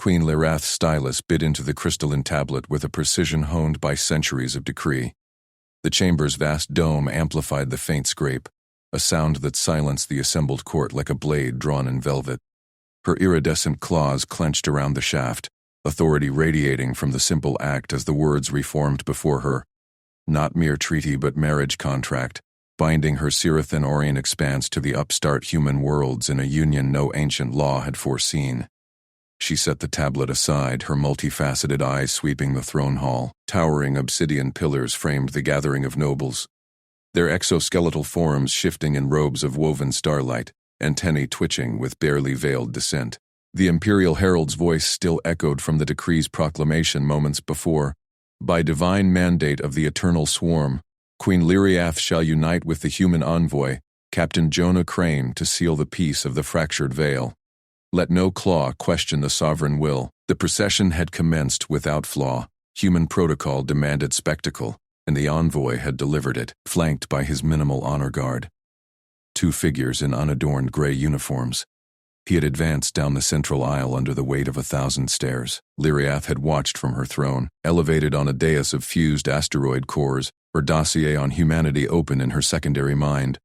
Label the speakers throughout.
Speaker 1: Queen Lyrath's stylus bit into the crystalline tablet with a precision honed by centuries of decree. The chamber's vast dome amplified the faint scrape, a sound that silenced the assembled court like a blade drawn in velvet. Her iridescent claws clenched around the shaft, authority radiating from the simple act as the words reformed before her. Not mere treaty but marriage contract, binding her Sirathan-Orian expanse to the upstart human worlds in a union no ancient law had foreseen. She set the tablet aside, her multifaceted eyes sweeping the throne hall. Towering obsidian pillars framed the gathering of nobles, their exoskeletal forms shifting in robes of woven starlight, antennae twitching with barely veiled dissent. The imperial herald's voice still echoed from the decree's proclamation moments before. By divine mandate of the eternal swarm, Queen Lyrath shall unite with the human envoy, Captain Jonah Crane, to seal the peace of the fractured veil. Let no claw question the sovereign will. The procession had commenced without flaw. Human protocol demanded spectacle, and the envoy had delivered it, flanked by his minimal honor guard. Two figures in unadorned gray uniforms. He had advanced down the central aisle under the weight of 1,000 stairs. Lyrath had watched from her throne, elevated on a dais of fused asteroid cores, her dossier on humanity open in her secondary mind.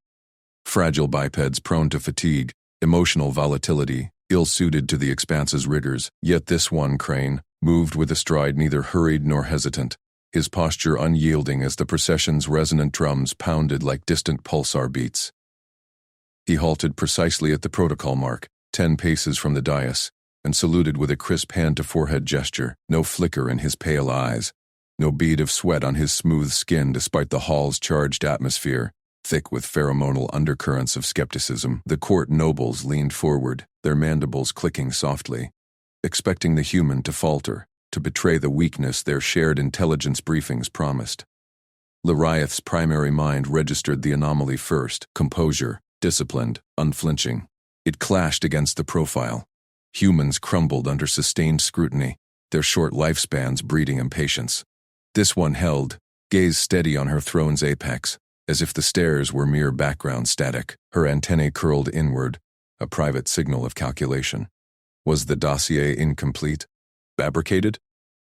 Speaker 1: Fragile bipeds prone to fatigue, emotional volatility, ill-suited to the expanse's rigors, yet this one Crane moved with a stride neither hurried nor hesitant, his posture unyielding as the procession's resonant drums pounded like distant pulsar beats. He halted precisely at the protocol mark, 10 paces from the dais, and saluted with a crisp hand-to-forehead gesture, no flicker in his pale eyes, no bead of sweat on his smooth skin despite the hall's charged atmosphere, thick with pheromonal undercurrents of skepticism. The court nobles leaned forward, their mandibles clicking softly, expecting the human to falter, to betray the weakness their shared intelligence briefings promised. Lyrath's primary mind registered the anomaly first, composure, disciplined, unflinching. It clashed against the profile. Humans crumbled under sustained scrutiny, their short lifespans breeding impatience. This one held, gaze steady on her throne's apex, as if the stairs were mere background static, her antennae curled inward, a private signal of calculation. Was the dossier incomplete? Fabricated?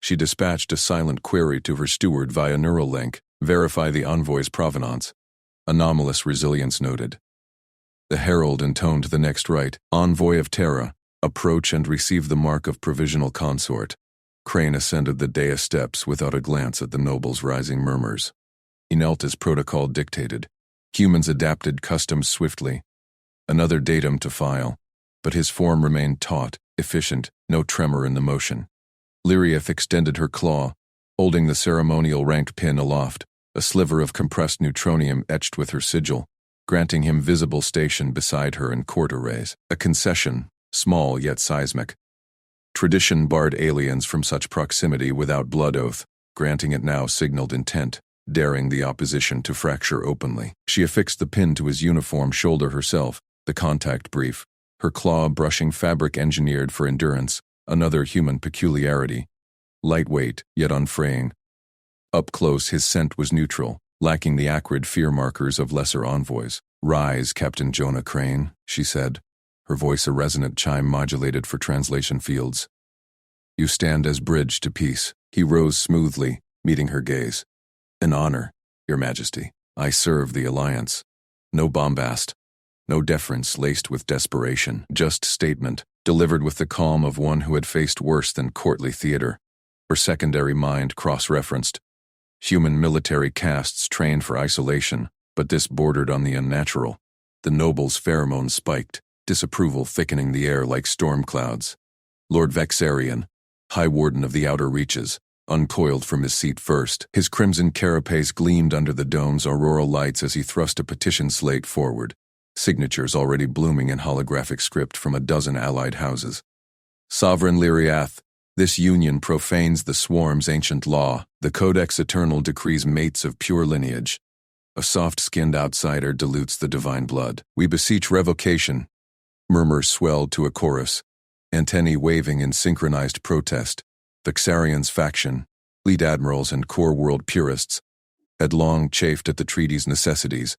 Speaker 1: She dispatched a silent query to her steward via neural link, verify the envoy's provenance. Anomalous resilience noted. The herald intoned the next rite, envoy of Terra, approach and receive the mark of provisional consort. Crane ascended the dais steps without a glance at the noble's rising murmurs. He knelt as protocol dictated. Humans adapted customs swiftly. Another datum to file, but his form remained taut, efficient, no tremor in the motion. Lyrath extended her claw, holding the ceremonial ranked pin aloft, a sliver of compressed neutronium etched with her sigil, granting him visible station beside her in court arrays. A concession, small yet seismic. Tradition barred aliens from such proximity without blood oath, granting it now signaled intent, daring the opposition to fracture openly. She affixed the pin to his uniform shoulder herself, the contact brief, her claw brushing fabric engineered for endurance, another human peculiarity. Lightweight, yet unfraying. Up close his scent was neutral, lacking the acrid fear markers of lesser envoys. Rise, Captain Jonah Crane, she said, her voice a resonant chime modulated for translation fields. You stand as bridge to peace. He rose smoothly, meeting her gaze. An honor, Your Majesty. I serve the Alliance. No bombast, no deference laced with desperation, just statement, delivered with the calm of one who had faced worse than courtly theater. Her secondary mind cross-referenced. Human military castes trained for isolation, but this bordered on the unnatural. The noble's pheromones spiked, disapproval thickening the air like storm clouds. Lord Vexarian, High Warden of the Outer Reaches, uncoiled from his seat first. His crimson carapace gleamed under the dome's auroral lights as he thrust a petition slate forward, signatures already blooming in holographic script from a dozen allied houses. Sovereign Lyrath, this union profanes the swarm's ancient law. The Codex Eternal decrees mates of pure lineage. A soft-skinned outsider dilutes the divine blood. We beseech revocation. Murmurs swelled to a chorus, antennae waving in synchronized protest. Vexarian's faction, fleet admirals and core world purists, had long chafed at the treaty's necessities.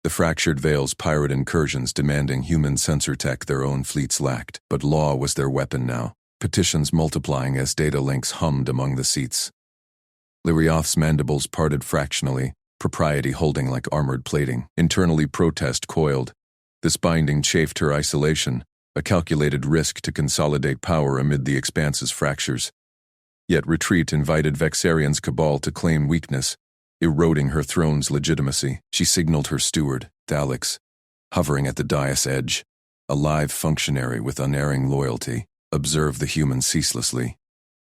Speaker 1: The fractured veil's pirate incursions demanding human sensor tech their own fleets lacked, but law was their weapon now. petitions multiplying as data links hummed among the seats. Lirioth's mandibles parted fractionally, propriety holding like armored plating. Internally protest coiled. This binding chafed her isolation, a calculated risk to consolidate power amid the expanse's fractures. Yet retreat invited Vexarian's cabal to claim weakness, eroding her throne's legitimacy. She signaled her steward, Thalix, hovering at the dais edge, a live functionary with unerring loyalty, observed the human ceaselessly.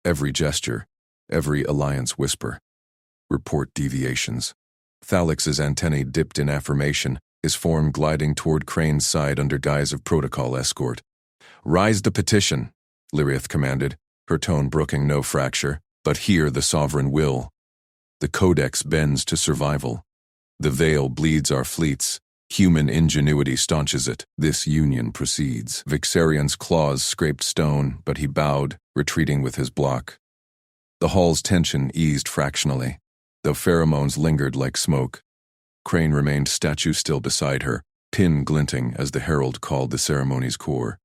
Speaker 1: Every gesture, every alliance whisper. Report deviations. Thalix's antennae dipped in affirmation, his form gliding toward Crane's side under guise of protocol escort. "Rise the petition," Lirioth commanded, her tone brooking no fracture, "but hear the sovereign will. The codex bends to survival. The veil bleeds our fleets. Human ingenuity staunches it. This union proceeds." Vixarian's claws scraped stone, but he bowed, retreating with his block. The hall's tension eased fractionally, though pheromones lingered like smoke. Crane remained statue-still beside her, pin glinting as the herald called the ceremony's core.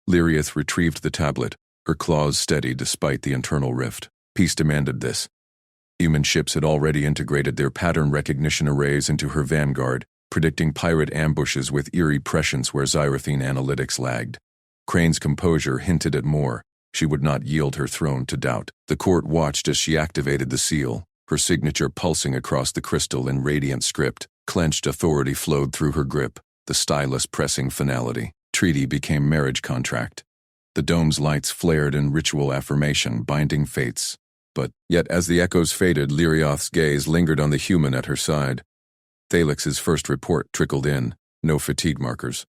Speaker 1: Lirioth retrieved the tablet, her claws steady despite the internal rift. Peace demanded this. Human ships had already integrated their pattern recognition arrays into her vanguard, predicting pirate ambushes with eerie prescience where Xyrathine analytics lagged. Crane's composure hinted at more. She would not yield her throne to doubt. The court watched as she activated the seal, her signature pulsing across the crystal in radiant script. Clenched authority flowed through her grip, the stylus pressing finality. Treaty became marriage contract. The dome's lights flared in ritual affirmation, binding fates. But yet as the echoes faded, Lirioth's gaze lingered on the human at her side. Thalix's first report trickled in, no fatigue markers.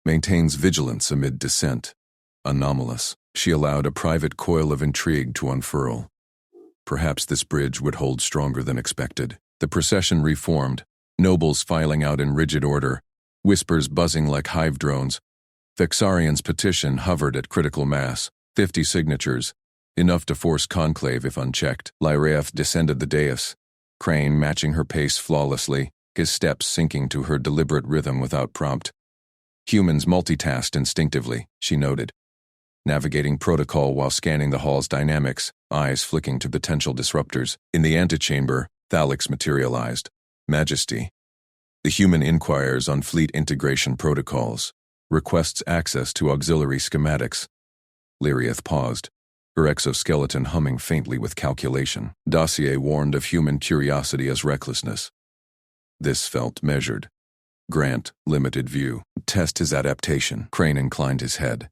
Speaker 1: Maintains vigilance amid dissent. Anomalous. She allowed a private coil of intrigue to unfurl. Perhaps this bridge would hold stronger than expected. The procession reformed, nobles filing out in rigid order, whispers buzzing like hive drones. Vexarian's petition hovered at critical mass, 50 signatures, enough to force conclave if unchecked. Lirioth descended the dais, Crane matching her pace flawlessly, his steps syncing to her deliberate rhythm without prompt. Humans multitasked instinctively, she noted, navigating protocol while scanning the hall's dynamics, eyes flicking to potential disruptors. In the antechamber, Thalix materialized. Majesty. The human inquires on fleet integration protocols, requests access to auxiliary schematics. Lirioth paused, her exoskeleton humming faintly with calculation. Dossier warned of human curiosity as recklessness. This felt measured. Grant, limited view. Test his adaptation. Crane inclined his head.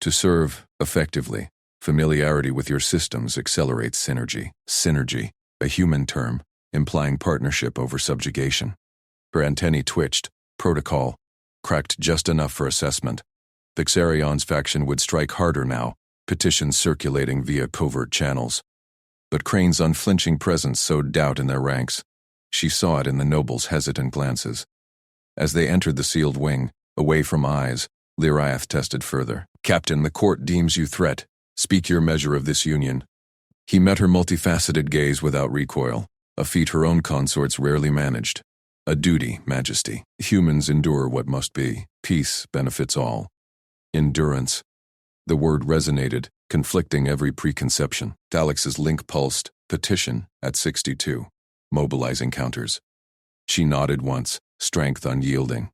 Speaker 1: To serve effectively, familiarity with your systems accelerates synergy. Synergy, a human term, implying partnership over subjugation. Her antennae twitched, protocol, cracked just enough for assessment. Vixarion's faction would strike harder now, petitions circulating via covert channels. But Crane's unflinching presence sowed doubt in their ranks. She saw it in the nobles' hesitant glances. As they entered the sealed wing, away from eyes, Lirioth tested further. "Captain, the court deems you threat. Speak your measure of this union." He met her multifaceted gaze without recoil, a feat her own consorts rarely managed. "A duty, Majesty. Humans endure what must be. Peace benefits all." Endurance. The word resonated, conflicting every preconception. Thalix's link pulsed, petition, at 62. Mobilizing counters. She nodded once, strength unyielding.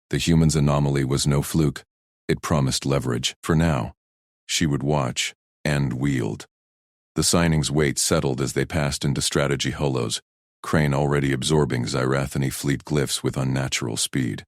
Speaker 1: The human's anomaly was no fluke. It promised leverage. For now, she would watch and wield. The signing's weight settled as they passed into strategy holos, Crane already absorbing Xyrathini fleet glyphs with unnatural speed.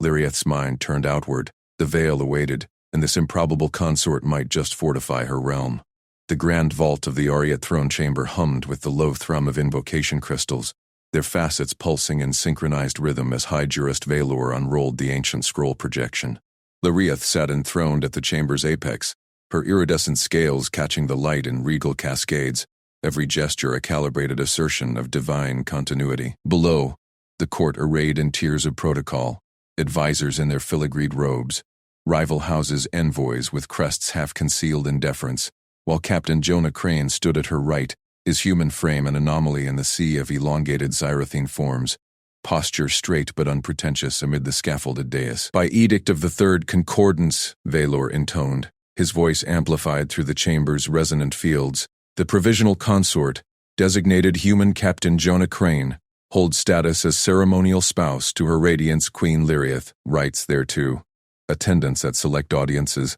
Speaker 1: Lirioth's mind turned outward, the veil awaited, and this improbable consort might just fortify her realm. The grand vault of the Ariat throne chamber hummed with the low thrum of invocation crystals, their facets pulsing in synchronized rhythm as High Jurist Valor unrolled the ancient scroll projection. Lirioth sat enthroned at the chamber's apex, her iridescent scales catching the light in regal cascades, every gesture a calibrated assertion of divine continuity. Below, the court arrayed in tiers of protocol, advisors in their filigreed robes, rival houses' envoys with crests half concealed in deference, while Captain Jonah Crane stood at her right, his human frame an anomaly in the sea of elongated Xyrathine forms, posture straight but unpretentious amid the scaffolded dais. "By edict of the Third Concordance," Valor intoned, his voice amplified through the chamber's resonant fields. The provisional consort, designated human Captain Jonah Crane, holds status as ceremonial spouse to Her Radiance Queen Lyriath, rights thereto, attendance at select audiences,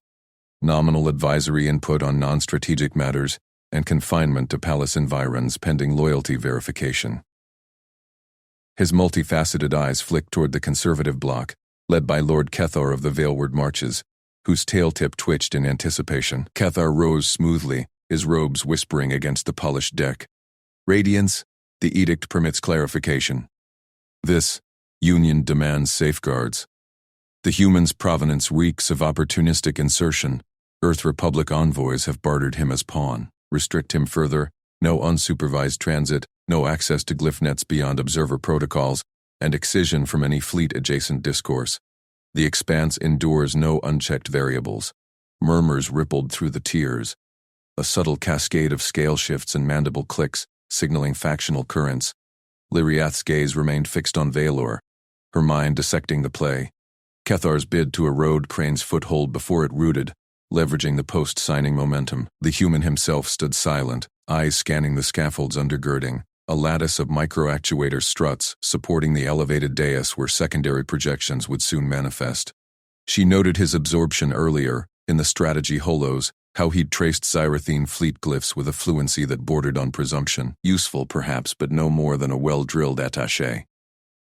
Speaker 1: nominal advisory input on non-strategic matters, and confinement to palace environs pending loyalty verification. His multifaceted eyes flicked toward the conservative bloc, led by Lord Kethar of the Veilward Marches, whose tail tip twitched in anticipation. Kethar rose smoothly, his robes whispering against the polished deck. Radiance, the edict permits clarification. This union demands safeguards. The human's provenance reeks of opportunistic insertion. Earth Republic envoys have bartered him as pawn. Restrict him further, no unsupervised transit, no access to glyph nets beyond observer protocols, and excision from any fleet-adjacent discourse. The expanse endures no unchecked variables. Murmurs rippled through the tiers. A subtle cascade of scale shifts and mandible clicks, signaling factional currents. Lyriath's gaze remained fixed on Valor, her mind dissecting the play. Kethar's bid to erode Crane's foothold before it rooted, leveraging the post-signing momentum. The human himself stood silent, eyes scanning the scaffold's undergirding, a lattice of micro-actuator struts supporting the elevated dais where secondary projections would soon manifest. She noted his absorption earlier, in the strategy holos, how he'd traced Xyrathene fleet glyphs with a fluency that bordered on presumption. Useful, perhaps, but no more than a well-drilled attaché.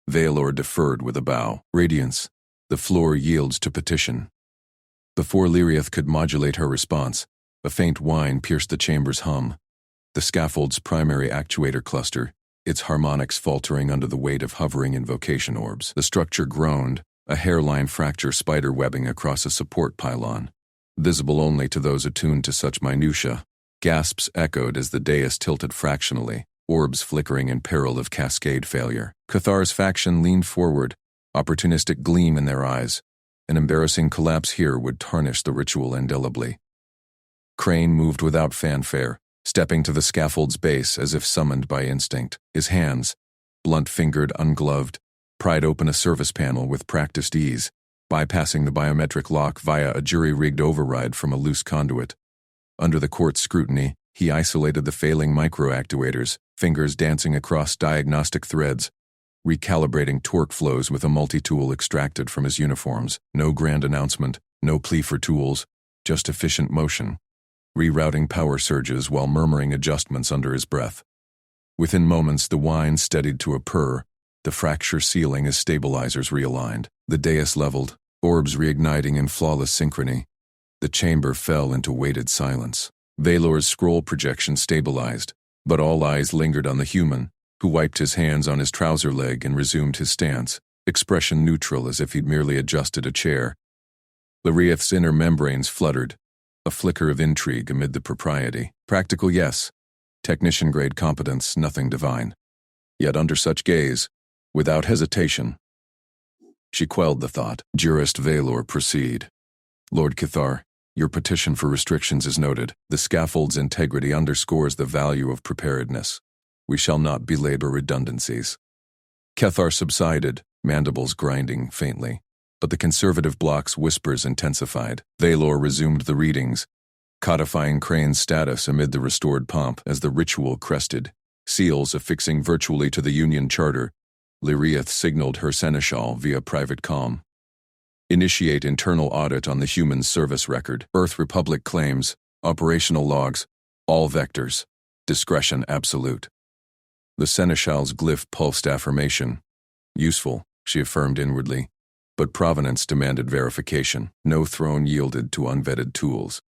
Speaker 1: Valor deferred with a bow. Radiance. The floor yields to petition. Before Lyriath could modulate her response, a faint whine pierced the chamber's hum. The scaffold's primary actuator cluster, its harmonics faltering under the weight of hovering invocation orbs. The structure groaned, a hairline fracture spider-webbing across a support pylon. Visible only to those attuned to such minutiae. Gasps echoed as the dais tilted fractionally, orbs flickering in peril of cascade failure. Kethar's faction leaned forward, opportunistic gleam in their eyes. An embarrassing collapse here would tarnish the ritual indelibly. Crane moved without fanfare, stepping to the scaffold's base as if summoned by instinct. His hands, blunt-fingered, ungloved, pried open a service panel with practiced ease, bypassing the biometric lock via a jury-rigged override from a loose conduit. Under the court's scrutiny, he isolated the failing microactuators, fingers dancing across diagnostic threads, recalibrating torque flows with a multi-tool extracted from his uniforms. No grand announcement, no plea for tools, just efficient motion, rerouting power surges while murmuring adjustments under his breath. Within moments, the whine steadied to a purr, the fracture sealing as stabilizers realigned. The dais leveled, orbs reigniting in flawless synchrony. The chamber fell into weighted silence. Valor's scroll projection stabilized, but all eyes lingered on the human, who wiped his hands on his trouser leg and resumed his stance, expression neutral as if he'd merely adjusted a chair. Lyriath's inner membranes fluttered, a flicker of intrigue amid the propriety. Practical, yes. Technician-grade competence, nothing divine. Yet under such gaze, without hesitation, she quelled the thought. Jurist Valor, proceed. Lord Kethar, your petition for restrictions is noted. The scaffold's integrity underscores the value of preparedness. We shall not belabor redundancies. Kethar subsided, mandibles grinding faintly, but the conservative bloc's whispers intensified. Valor resumed the readings, codifying Crane's status amid the restored pomp as the ritual crested, seals affixing virtually to the Union Charter. Lyriath signaled her seneschal via private comm. Initiate internal audit on the human service record. Earth Republic claims, operational logs, all vectors, discretion absolute. The seneschal's glyph pulsed affirmation. Useful, she affirmed inwardly, but provenance demanded verification. No throne yielded to unvetted tools.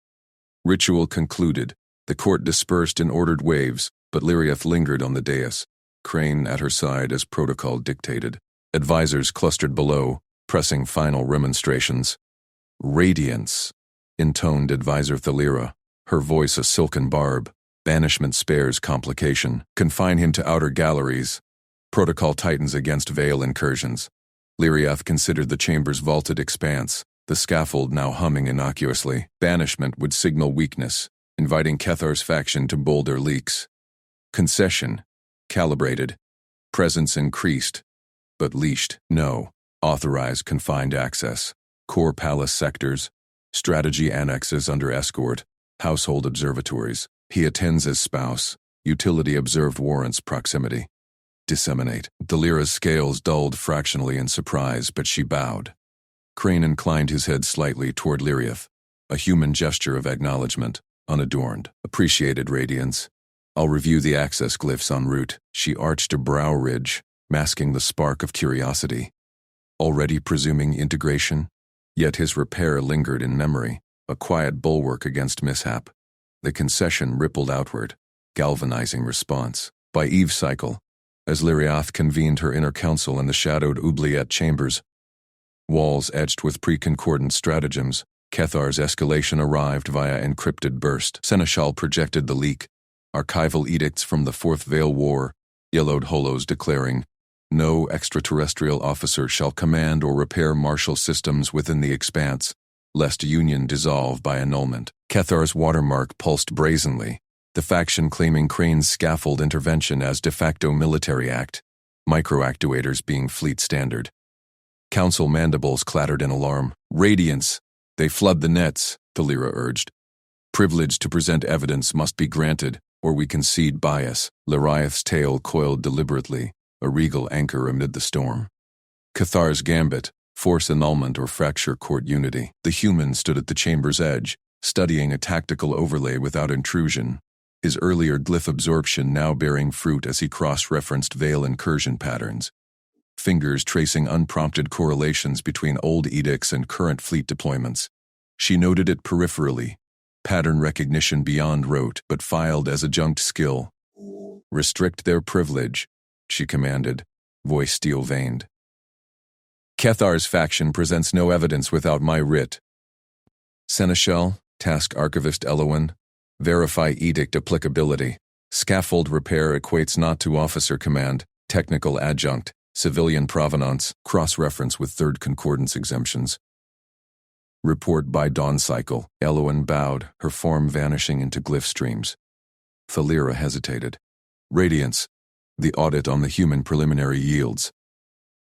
Speaker 1: Ritual concluded. The court dispersed in ordered waves, but Lyriath lingered on the dais, Crane at her side as protocol dictated. Advisors clustered below, pressing final remonstrations. Radiance, intoned Advisor Thalira, her voice a silken barb. Banishment spares complication. Confine him to outer galleries. Protocol tightens against veil incursions. Lyriath considered the chamber's vaulted expanse, the scaffold now humming innocuously. Banishment would signal weakness, inviting Kethar's faction to bolder leaks. Concession, calibrated. Presence increased, but leashed. No. Authorized confined access. Core palace sectors. Strategy annexes under escort. Household observatories. He attends as spouse. Utility observed warrants proximity. Disseminate. Delira's scales dulled fractionally in surprise, but she bowed. Crane inclined his head slightly toward Lyriath, a human gesture of acknowledgement, unadorned. Appreciated, Radiance. I'll review the access glyphs en route. She arched a brow ridge, masking the spark of curiosity. Already presuming integration? Yet his repair lingered in memory, a quiet bulwark against mishap. The concession rippled outward, galvanizing response. By Eve's cycle, as Lyriath convened her inner council in the shadowed oubliette chambers, walls etched with pre-concordant stratagems, Kethar's escalation arrived via encrypted burst. Seneschal projected the leak. Archival edicts from the Fourth Veil War, yellowed holos declaring, no extraterrestrial officer shall command or repair martial systems within the expanse, lest union dissolve by annulment. Kethar's watermark pulsed brazenly, the faction claiming Crane's scaffold intervention as de facto military act, microactuators being fleet standard. Council mandibles clattered in alarm. Radiance! They flood the nets, Thalira urged. Privilege to present evidence must be granted, or we concede bias. Lyriath's tail coiled deliberately, a regal anchor amid the storm. Kethar's gambit, force annulment or fracture court unity. The human stood at the chamber's edge, studying a tactical overlay without intrusion, his earlier glyph absorption now bearing fruit as he cross-referenced veil incursion patterns. Fingers tracing unprompted correlations between old edicts and current fleet deployments. She noted it peripherally, pattern recognition beyond rote, but filed as adjunct skill. Restrict their privilege, she commanded, voice steel-veined. Kethar's faction presents no evidence without my writ. Seneschal, Task Archivist Elowen, verify edict applicability. Scaffold repair equates not to officer command, technical adjunct, civilian provenance, cross-reference with third concordance exemptions. Report by dawn cycle. Elowen bowed, her form vanishing into glyph streams. Thalira hesitated. Radiance. The audit on the human preliminary yields.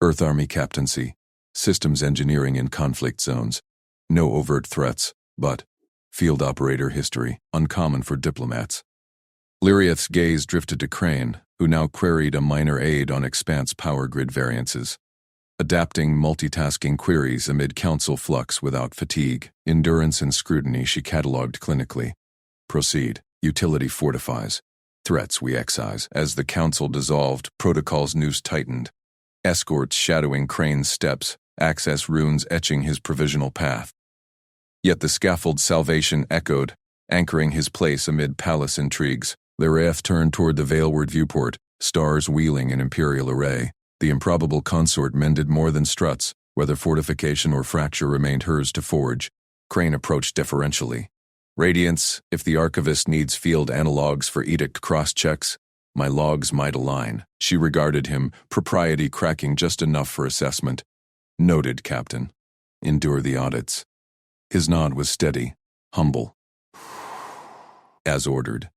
Speaker 1: Earth Army captaincy. Systems engineering in conflict zones. No overt threats, but field operator history, uncommon for diplomats. Lyriath's gaze drifted to Crane, who now queried a minor aid on Expanse power grid variances. Adapting multitasking queries amid council flux without fatigue, endurance and scrutiny she catalogued clinically. Proceed. Utility fortifies. Threats we excise. As the council dissolved, protocol's noose tightened. Escorts shadowing Crane's steps, access runes etching his provisional path. Yet the scaffold's salvation echoed, anchoring his place amid palace intrigues. Lyriath turned toward the veilward viewport, stars wheeling in imperial array. The improbable consort mended more than struts, whether fortification or fracture remained hers to forge. Crane approached deferentially. Radiance, if the archivist needs field analogs for edict cross-checks, my logs might align. She regarded him, propriety cracking just enough for assessment. Noted, Captain. Endure the audits. His nod was steady, humble. As ordered.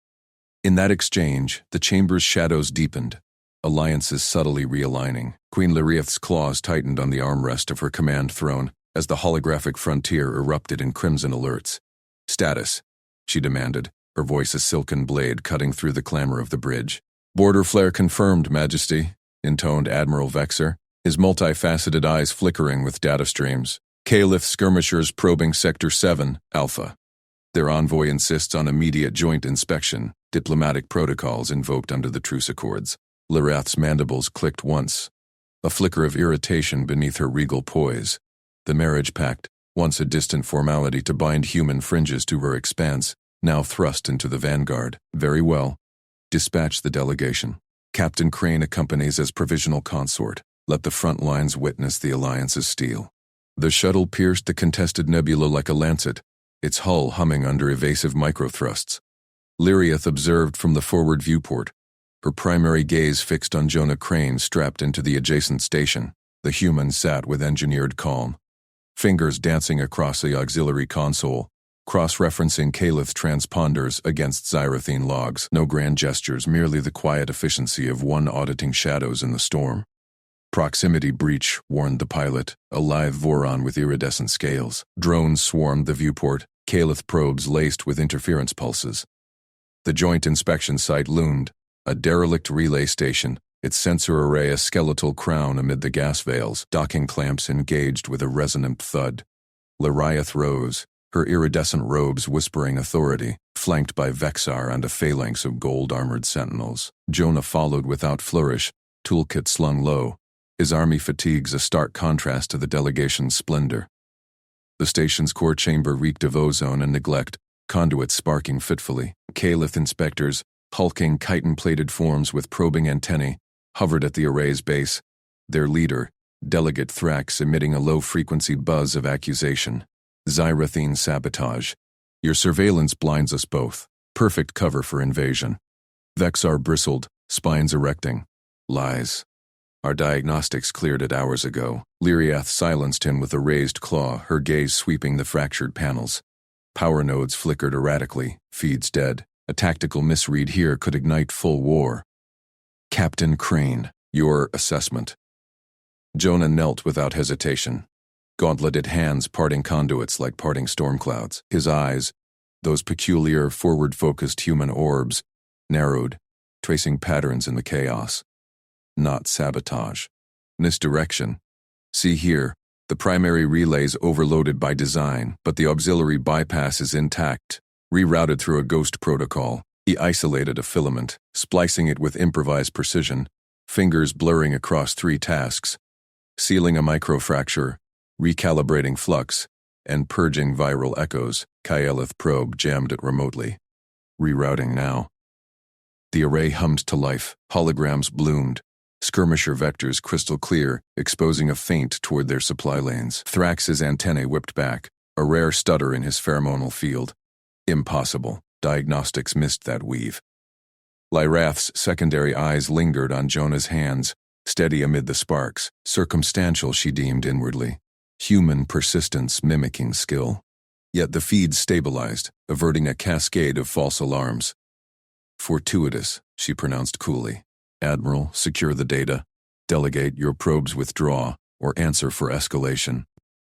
Speaker 1: In that exchange, the chamber's shadows deepened, alliances subtly realigning. Queen Lyriath's claws tightened on the armrest of her command throne as the holographic frontier erupted in crimson alerts. Status, she demanded, her voice a silken blade cutting through the clamor of the bridge. Border flare confirmed, Majesty, intoned Admiral Vexer, his multifaceted eyes flickering with data streams. Caliph skirmishers probing Sector 7, Alpha. Their envoy insists on immediate joint inspection, diplomatic protocols invoked under the truce accords. Lyriath's mandibles clicked once, a flicker of irritation beneath her regal poise. The marriage pact, once a distant formality to bind human fringes to her expanse, now thrust into the vanguard. Very well. Dispatch the delegation. Captain Crane accompanies as provisional consort. Let the front lines witness the alliance's steel. The shuttle pierced the contested nebula like a lancet, its hull humming under evasive microthrusts. Lyriath observed from the forward viewport, her primary gaze fixed on Jonah Crane strapped into the adjacent station. The human sat with engineered calm, fingers dancing across the auxiliary console, cross-referencing Caliph transponders against Xyrathene logs. No grand gestures, merely the quiet efficiency of one auditing shadows in the storm. Proximity breach, warned the pilot, a live Voron with iridescent scales. Drones swarmed the viewport, Calith probes laced with interference pulses. The joint inspection site loomed, a derelict relay station, its sensor array a skeletal crown amid the gas veils, docking clamps engaged with a resonant thud. Lariath rose, her iridescent robes whispering authority, flanked by Vexar and a phalanx of gold-armored sentinels. Jonah followed without flourish, toolkit slung low, his army fatigues a stark contrast to the delegation's splendor. The station's core chamber reeked of ozone and neglect, conduits sparking fitfully. Calith inspectors, hulking chitin-plated forms with probing antennae, hovered at the array's base, their leader, Delegate Thrax, emitting a low-frequency buzz of accusation. Xyrathine sabotage. Your surveillance blinds us both. Perfect cover for invasion. Vexar bristled, spines erecting. Lies. Our diagnostics cleared it hours ago. Lyriath silenced him with a raised claw, her gaze sweeping the fractured panels. Power nodes flickered erratically, feeds dead. A tactical misread here could ignite full war. Captain Crane, your assessment. Jonah knelt without hesitation, gauntleted hands parting conduits like parting storm clouds. His eyes, those peculiar, forward-focused human orbs, narrowed, tracing patterns in the chaos. Not sabotage. Misdirection. See here, the primary relay's overloaded by design, but the auxiliary bypass is intact, rerouted through a ghost protocol. He isolated a filament, splicing it with improvised precision, fingers blurring across 3 tasks, sealing a microfracture, recalibrating flux, and purging viral echoes. Kyleth probe jammed it remotely. Rerouting now. The array hummed to life, holograms bloomed, skirmisher vectors crystal clear, exposing a feint toward their supply lanes. Thrax's antennae whipped back, a rare stutter in his pheromonal field. Impossible. Diagnostics missed that weave. Lyrath's secondary eyes lingered on Jonah's hands, steady amid the sparks, circumstantial she deemed inwardly. Human persistence mimicking skill. Yet the feeds stabilized, averting a cascade of false alarms. Fortuitous, she pronounced coolly. Admiral, secure the data. Delegate your probes withdraw, or answer for escalation.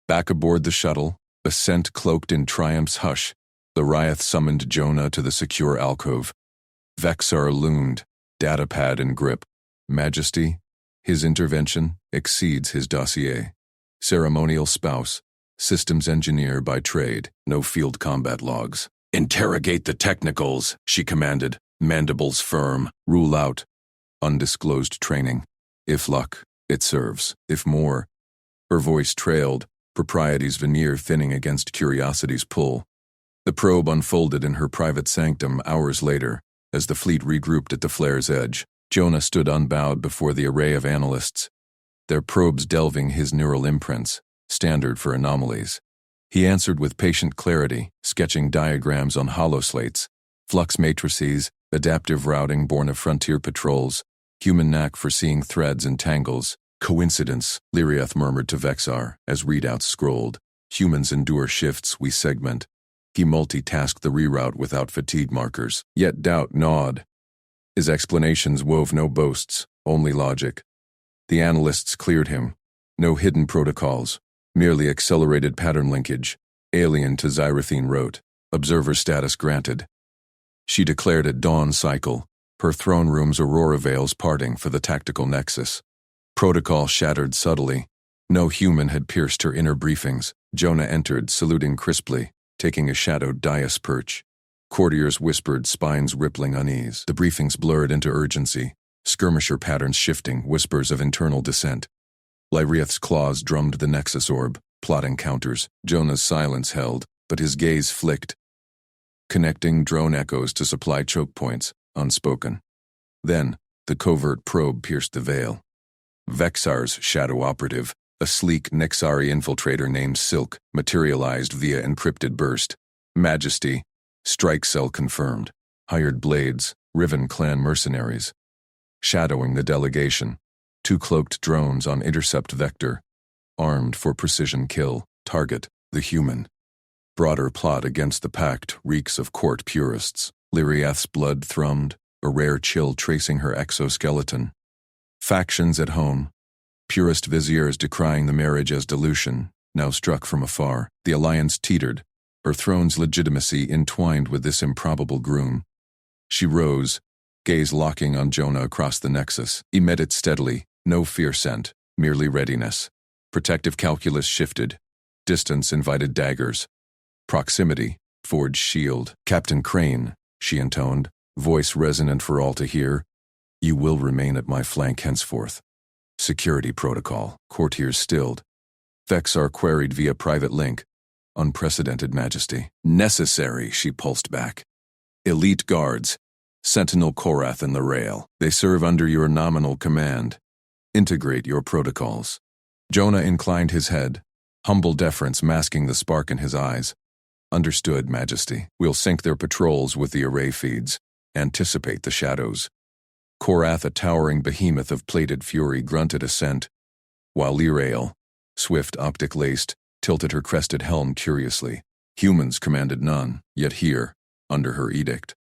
Speaker 1: Back aboard the shuttle, ascent cloaked in triumph's hush, Lariath summoned Jonah to the secure alcove. Vexar loomed, datapad in grip. Majesty, his intervention exceeds his dossier. Ceremonial spouse, systems engineer by trade, no field combat logs. Interrogate the technicals, she commanded, mandibles firm. Rule out. Undisclosed training. If luck, it serves. If more. Her voice trailed, propriety's veneer thinning against curiosity's pull. The probe unfolded in her private sanctum hours later, as the fleet regrouped at the flare's edge. Jonah stood unbowed before the array of analysts, their probes delving his neural imprints, standard for anomalies. He answered with patient clarity, sketching diagrams on holoslates, flux matrices, adaptive routing born of frontier patrols, human knack for seeing threads and tangles. Coincidence, Lyriath murmured to Vexar as readouts scrolled. Humans endure shifts, we segment. He multitasked the reroute without fatigue markers, yet doubt gnawed. His explanations wove no boasts, only logic. The analysts cleared him. No hidden protocols, merely accelerated pattern linkage. Alien to Xyrathine wrote. Observer status granted. She declared at dawn cycle, her throne room's aurora veils parting for the tactical nexus. Protocol shattered subtly. No human had pierced her inner briefings. Jonah entered, saluting crisply, taking a shadowed dais perch. Courtiers whispered, spines rippling unease. The briefings blurred into urgency, skirmisher patterns shifting, whispers of internal dissent. Lyriath's claws drummed the nexus orb, plotting counters. Jonah's silence held, but his gaze flicked, connecting drone echoes to supply choke points, unspoken. Then, the covert probe pierced the veil. Vexar's shadow operative, a sleek Nexari infiltrator named Silk, materialized via encrypted burst. Majesty, strike cell confirmed. Hired blades, Riven clan mercenaries. Shadowing the delegation. 2 cloaked drones on intercept vector. Armed for precision kill. Target, the human. Broader plot against the pact reeks of court purists. Lyriath's blood thrummed, a rare chill tracing her exoskeleton. Factions at home. Purist viziers decrying the marriage as dilution, now struck from afar. The alliance teetered, her throne's legitimacy entwined with this improbable groom. She rose, gaze locking on Jonah across the nexus. He met it steadily, no fear sent, merely readiness. Protective calculus shifted. Distance invited daggers. Proximity forged shield. "Captain Crane," she intoned, voice resonant for all to hear, "you will remain at my flank henceforth." Security protocol. Courtiers stilled. Vexar queried via private link. Unprecedented majesty. "Necessary," she pulsed back. "Elite guards. Sentinel Korath and the rail. They serve under your nominal command. Integrate your protocols." Jonah inclined his head, humble deference masking the spark in his eyes. "Understood, Majesty. We'll sync their patrols with the array feeds. Anticipate the shadows." Korath, a towering behemoth of plated fury, grunted assent, while Lyrael, swift optic-laced, tilted her crested helm curiously. Humans commanded none, yet here, under her edict.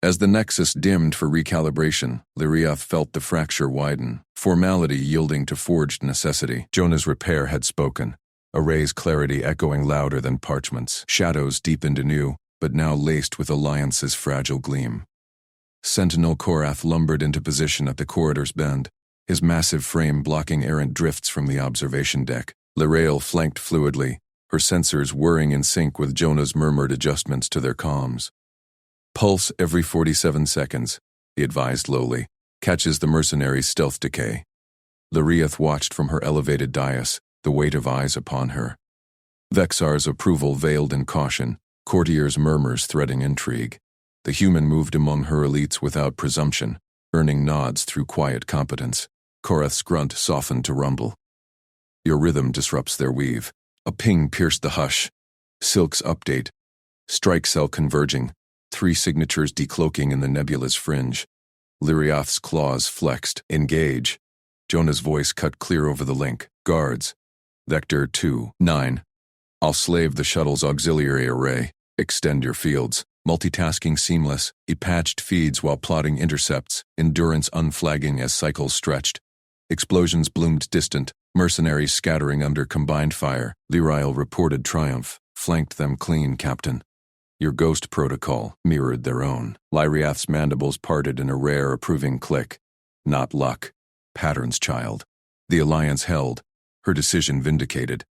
Speaker 1: As the nexus dimmed for recalibration, Lyriath felt the fracture widen, formality yielding to forged necessity. Jonah's repair had spoken, array's clarity echoing louder than parchments. Shadows deepened anew, but now laced with Alliance's fragile gleam. Sentinel Korath lumbered into position at the corridor's bend, his massive frame blocking errant drifts from the observation deck. Lyrael flanked fluidly, her sensors whirring in sync with Jonah's murmured adjustments to their comms. "Pulse every 47 seconds, he advised lowly, "catches the mercenary's stealth decay." Lyriath watched from her elevated dais, the weight of eyes upon her. Vexar's approval veiled in caution, courtiers' murmurs threading intrigue. The human moved among her elites without presumption, earning nods through quiet competence. Korath's grunt softened to rumble. "Your rhythm disrupts their weave." A ping pierced the hush. Silk's update. Strike cell converging. 3 signatures decloaking in the nebula's fringe. Lyriath's claws flexed. "Engage." Jonah's voice cut clear over the link. "Guards. Vector 2-9. I'll slave the shuttle's auxiliary array. Extend your fields." Multitasking seamless, he patched feeds while plotting intercepts, endurance unflagging as cycles stretched. Explosions bloomed distant, mercenaries scattering under combined fire. Lyrael reported triumph. "Flanked them clean, Captain." Your ghost protocol mirrored their own. Lyriath's mandibles parted in a rare approving click. Not luck. Pattern's child. The alliance held, her decision vindicated.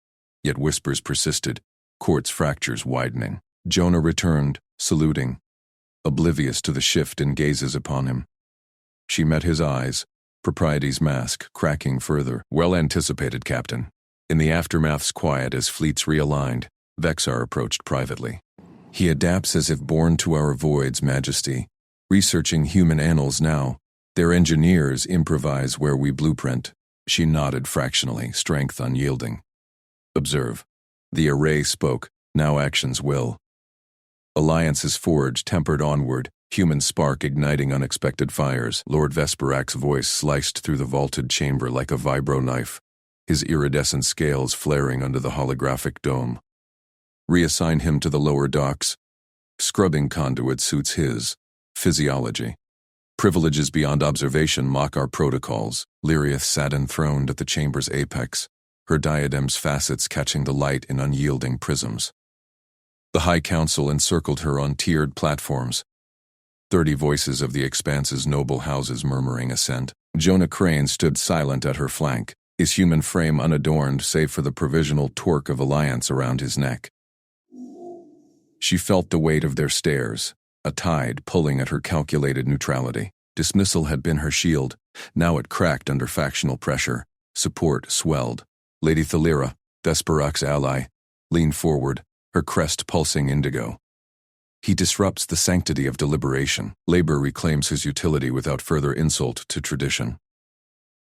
Speaker 1: Yet whispers persisted, quartz fractures widening. Jonah returned, saluting, oblivious to the shift in gazes upon him. She met his eyes, propriety's mask cracking further. "Well anticipated, Captain." In the aftermath's quiet as fleets realigned, Vexar approached privately. "He adapts as if born to our voids, Majesty. Researching human annals now. Their engineers improvise where we blueprint." She nodded fractionally, strength unyielding. "Observe." The array spoke, now actions will. Alliance's forge tempered onward, human spark igniting unexpected fires. Lord Vesperak's voice sliced through the vaulted chamber like a vibro knife, his iridescent scales flaring under the holographic dome. "Reassign him to the lower docks. Scrubbing conduit suits his physiology. Privileges beyond observation mock our protocols." Lyriath sat enthroned at the chamber's apex, her diadem's facets catching the light in unyielding prisms. The High Council encircled her on tiered platforms, 30 voices of the expanse's noble houses murmuring assent. Jonah Crane stood silent at her flank, his human frame unadorned save for the provisional torque of alliance around his neck. She felt the weight of their stares, a tide pulling at her calculated neutrality. Dismissal had been her shield, now it cracked under factional pressure. Support swelled. Lady Thalira, Vesperak's ally, leaned forward, her crest pulsing indigo. "He disrupts the sanctity of deliberation. Labor reclaims his utility without further insult to tradition."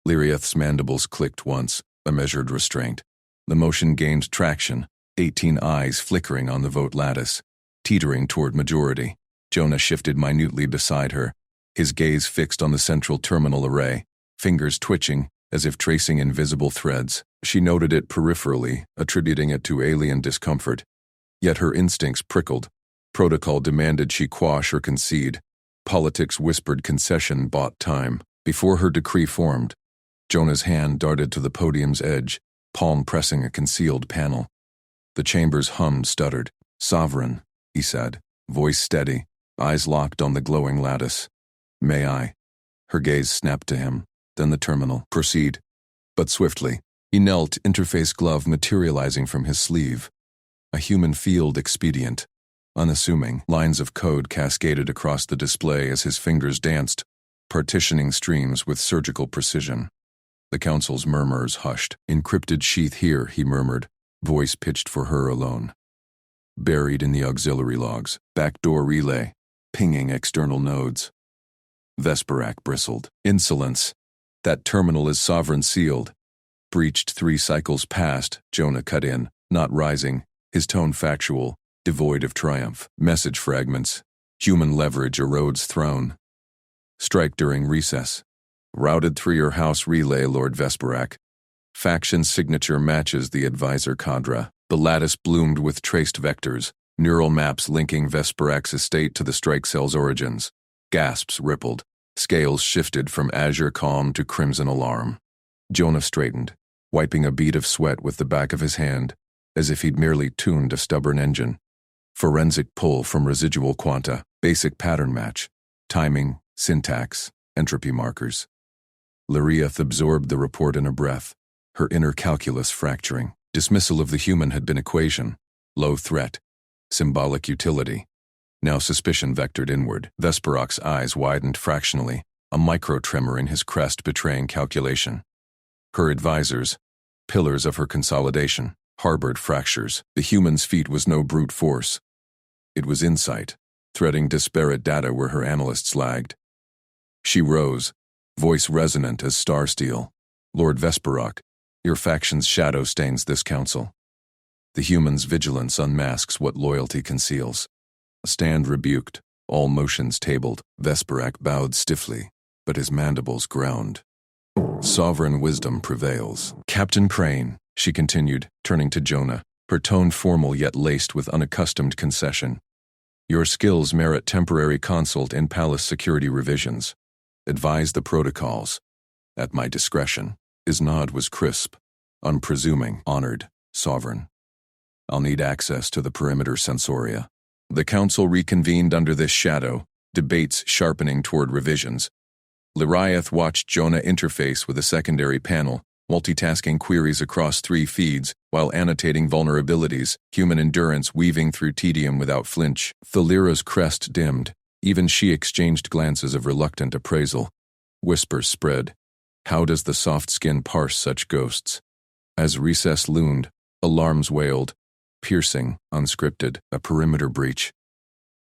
Speaker 1: Lyriath's mandibles clicked once, a measured restraint. The motion gained traction, 18 eyes flickering on the vote lattice, teetering toward majority. Jonah shifted minutely beside her, his gaze fixed on the central terminal array, fingers twitching as if tracing invisible threads. She noted it peripherally, attributing it to alien discomfort. Yet her instincts prickled. Protocol demanded she quash or concede. Politics whispered concession bought time. Before her decree formed, Jonah's hand darted to the podium's edge, palm pressing a concealed panel. The chamber's hum stuttered. "Sovereign," he said, voice steady, eyes locked on the glowing lattice. "May I?" Her gaze snapped to him, then the terminal. "Proceed." But swiftly, he knelt, interface glove materializing from his sleeve. A human field expedient. Unassuming, lines of code cascaded across the display as his fingers danced, partitioning streams with surgical precision. The council's murmurs hushed. "Encrypted sheath here," he murmured, voice pitched for her alone. Buried in the auxiliary logs, backdoor relay, pinging external nodes. Vesperak bristled. "Insolence. That terminal is sovereign sealed." Breached 3 cycles past, Jonah cut in, not rising, his tone factual, devoid of triumph. "Message fragments. Human leverage erodes throne. Strike during recess. Routed through your house relay, Lord Vesperak. Faction signature matches the advisor cadre." The lattice bloomed with traced vectors, neural maps linking Vesperak's estate to the strike cell's origins. Gasps rippled. Scales shifted from azure calm to crimson alarm. Jonah straightened, wiping a bead of sweat with the back of his hand, as if he'd merely tuned a stubborn engine. Forensic pull from residual quanta, basic pattern match, timing, syntax, entropy markers. Lariath absorbed the report in a breath, her inner calculus fracturing. Dismissal of the human had been equation, low threat, symbolic utility. Now suspicion vectored inward. Vesperak's eyes widened fractionally, a micro-tremor in his crest betraying calculation. Her advisors, pillars of her consolidation, harbored fractures. The human's feat was no brute force. It was insight, threading disparate data where her analysts lagged. She rose, voice resonant as star steel. "Lord Vesperak, your faction's shadow stains this council. The human's vigilance unmasks what loyalty conceals." A stand rebuked, all motions tabled. Vesperak bowed stiffly, but his mandibles ground. "Sovereign wisdom prevails." "Captain Crane," she continued, turning to Jonah, her tone formal yet laced with unaccustomed concession. "Your skills merit temporary consult in palace security revisions. Advise the protocols. At my discretion." His nod was crisp, unpresuming, honored, sovereign. "I'll need access to the perimeter sensoria." The council reconvened under this shadow, debates sharpening toward revisions. Lariath watched Jonah interface with a secondary panel, multitasking queries across 3 feeds, while annotating vulnerabilities, human endurance weaving through tedium without flinch. Thalira's crest dimmed. Even she exchanged glances of reluctant appraisal. Whispers spread. How does the soft skin parse such ghosts? As recess loomed, alarms wailed, piercing, unscripted, a perimeter breach.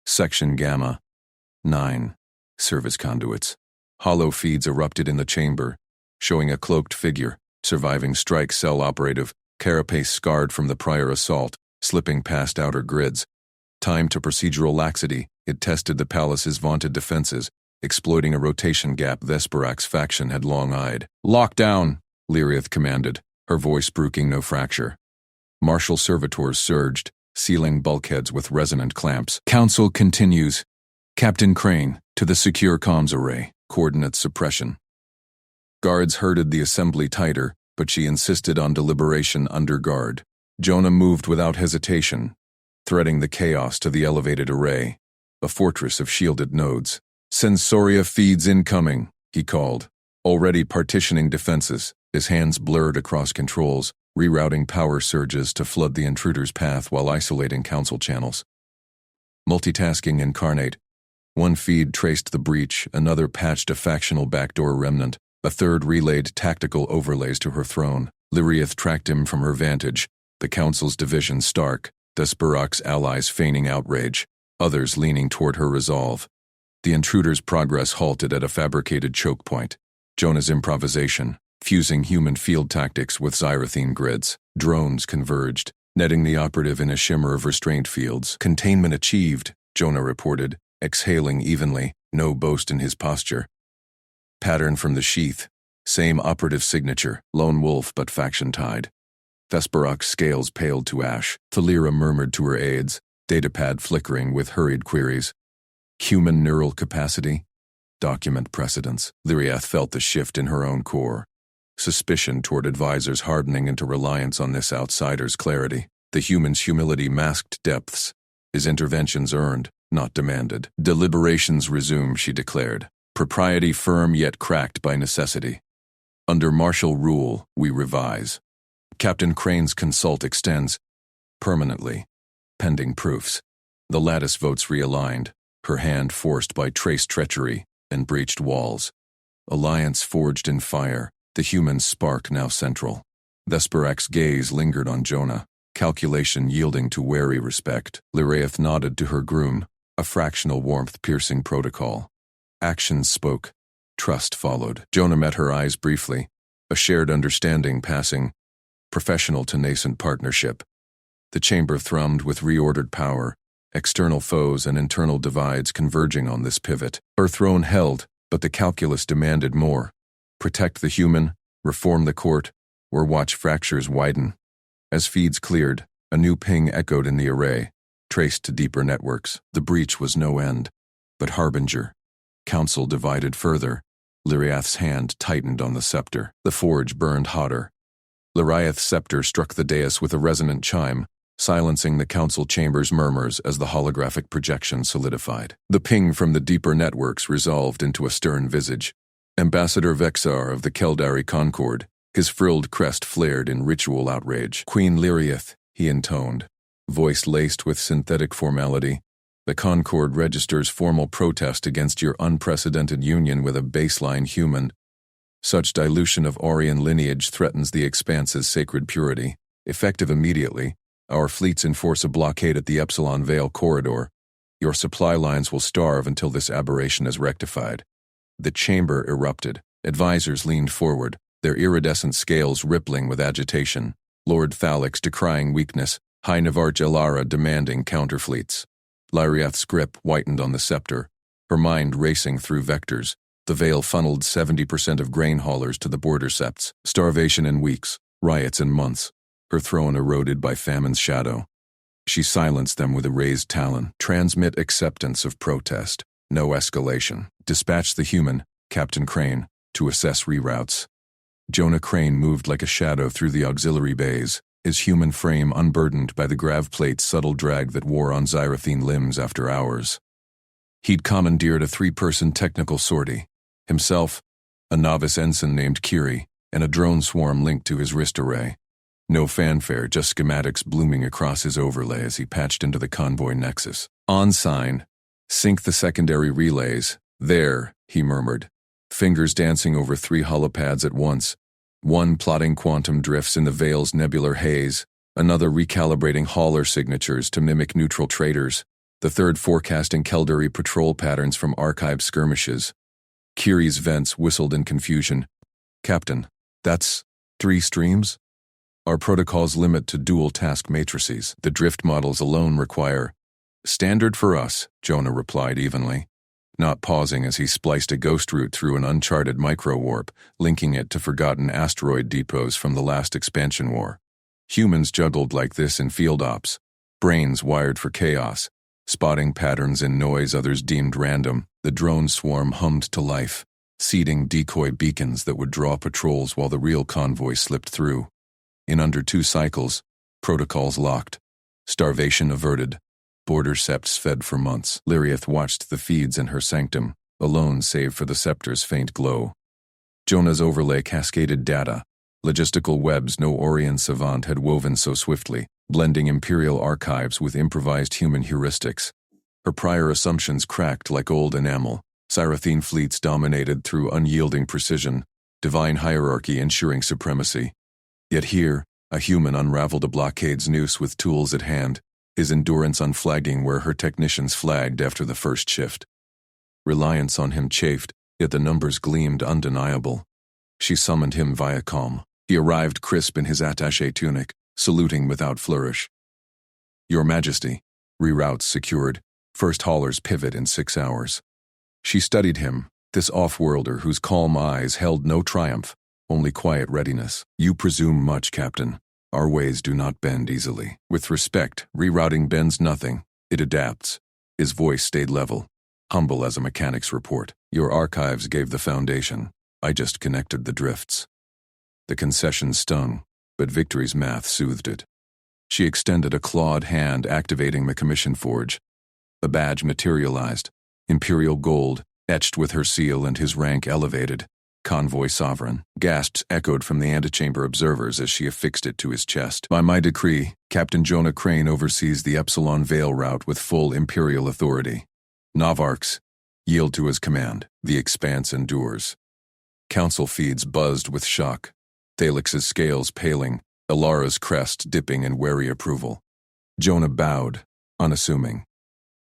Speaker 1: Section Gamma. 9. Service conduits. Hollow feeds erupted in the chamber, showing a cloaked figure, surviving strike cell operative, carapace scarred from the prior assault, slipping past outer grids. Time to procedural laxity, it tested the palace's vaunted defenses, exploiting a rotation gap Vesperak's faction had long eyed. "Lock down," Lariath commanded, her voice brooking no fracture. Martial servitors surged, sealing bulkheads with resonant clamps. "Council continues. Captain Crane, to the secure comms array. Coordinate suppression." Guards herded the assembly tighter, but she insisted on deliberation under guard. Jonah moved without hesitation, threading the chaos to the elevated array, a fortress of shielded nodes. "Sensoria feeds incoming," he called, already partitioning defenses, his hands blurred across controls, rerouting power surges to flood the intruder's path while isolating council channels. Multitasking incarnate. One feed traced the breach, another patched a factional backdoor remnant, a third relayed tactical overlays to her throne. Lariath tracked him from her vantage, the council's division stark, Vesperak's allies feigning outrage, others leaning toward her resolve. The intruder's progress halted at a fabricated choke point. Jonah's improvisation, fusing human field tactics with Xyrathene grids. Drones converged, netting the operative in a shimmer of restraint fields. "Containment achieved," Jonah reported, exhaling evenly, no boast in his posture. Pattern from the sheath. Same operative signature, lone wolf but faction-tied. Vesperak's scales paled to ash. Thalira murmured to her aides, datapad flickering with hurried queries. Human neural capacity? Document precedence. Lariath felt the shift in her own core. suspicion toward advisors hardening into reliance on this outsider's clarity. The human's humility masked depths. His interventions earned, not demanded. Deliberations resume, she declared. Propriety firm yet cracked by necessity. Under martial rule, we revise. Captain Crane's consult extends permanently, pending proofs. The lattice votes realigned, her hand forced by trace treachery and breached walls. Alliance forged in fire, the human spark now central. Vesperak's gaze lingered on Jonah, calculation yielding to wary respect. Lyraeth nodded to her groom, a fractional warmth-piercing protocol. Actions spoke. Trust followed. Jonah met her eyes briefly, a shared understanding passing, professional to nascent partnership. The chamber thrummed with reordered power, external foes and internal divides converging on this pivot. Her throne held, but the calculus demanded more. Protect the human, reform the court, or watch fractures widen. As feeds cleared, a new ping echoed in the array, traced to deeper networks. The breach was no end, but harbinger. Council divided further. Lyraeth's hand tightened on the scepter. The forge burned hotter. Lyraeth's scepter struck the dais with a resonant chime, silencing the council chamber's murmurs as the holographic projection solidified. The ping from the deeper networks resolved into a stern visage. Ambassador Vexar of the Keldari Concord, his frilled crest flared in ritual outrage. Queen Lyraeth, he intoned, voice laced with synthetic formality. The Concord registers formal protest against your unprecedented union with a baseline human. Such dilution of Aurian lineage threatens the Expanse's sacred purity. Effective immediately, our fleets enforce a blockade at the Epsilon Vale corridor. Your supply lines will starve until this aberration is rectified. The chamber erupted. Advisors leaned forward, their iridescent scales rippling with agitation. Lord Thalix decrying weakness, High Navarch Elara demanding counterfleets. Lyraeth's grip whitened on the scepter, her mind racing through vectors. The Vale funneled 70% of grain haulers to the border septs. Starvation in weeks, riots in months. Her throne eroded by famine's shadow. She silenced them with a raised talon. Transmit acceptance of protest. No escalation. Dispatch the human, Captain Crane, to assess reroutes. Jonah Crane moved like a shadow through the auxiliary bays, his human frame unburdened by the grav plate's subtle drag that wore on Xyrathine limbs after hours. He'd commandeered a 3-person technical sortie. Himself, a novice ensign named Kiri, and a drone swarm linked to his wrist array. No fanfare, just schematics blooming across his overlay as he patched into the convoy nexus. On sign, sync the secondary relays. There, he murmured, fingers dancing over 3 holopads at once. One plotting quantum drifts in the Vale's nebular haze, another recalibrating hauler signatures to mimic neutral traders, the third forecasting Keldari patrol patterns from archived skirmishes. Kiri's vents whistled in confusion. Captain, that's 3 streams? Our protocols limit to dual task matrices. The drift models alone require. Standard for us, Jonah replied evenly, not pausing as he spliced a ghost route through an uncharted microwarp, linking it to forgotten asteroid depots from the last expansion war. Humans juggled like this in field ops, brains wired for chaos, spotting patterns in noise others deemed random. The drone swarm hummed to life, seeding decoy beacons that would draw patrols while the real convoy slipped through. In under 2 cycles, protocols locked, starvation averted, border septs fed for months. Lyraeth watched the feeds in her sanctum, alone save for the scepter's faint glow. Jonah's overlay cascaded data, logistical webs no Aurian savant had woven so swiftly, blending imperial archives with improvised human heuristics. Her prior assumptions cracked like old enamel. Xyrathine fleets dominated through unyielding precision, divine hierarchy ensuring supremacy. Yet here, a human unraveled a blockade's noose with tools at hand, his endurance unflagging where her technicians flagged after the first shift. Reliance on him chafed, yet the numbers gleamed undeniable. She summoned him via comm. He arrived crisp in his attaché tunic, saluting without flourish. Your Majesty, reroutes secured, first haulers pivot in 6 hours. She studied him, this off-worlder whose calm eyes held no triumph, only quiet readiness. You presume much, Captain. Our ways do not bend easily. With respect, rerouting bends nothing. It adapts. His voice stayed level, humble as a mechanic's report. Your archives gave the foundation. I just connected the drifts. The concession stung, but victory's math soothed it. She extended a clawed hand, activating the commission forge. The badge materialized, imperial gold, etched with her seal and his rank elevated. Convoy Sovereign. Gasps echoed from the antechamber observers as she affixed it to his chest. By my decree, Captain Jonah Crane oversees the Epsilon Vale route with full imperial authority. Novarchs, yield to his command. The expanse endures. Council feeds buzzed with shock. Thalix's scales paling, Alara's crest dipping in wary approval. Jonah bowed, unassuming.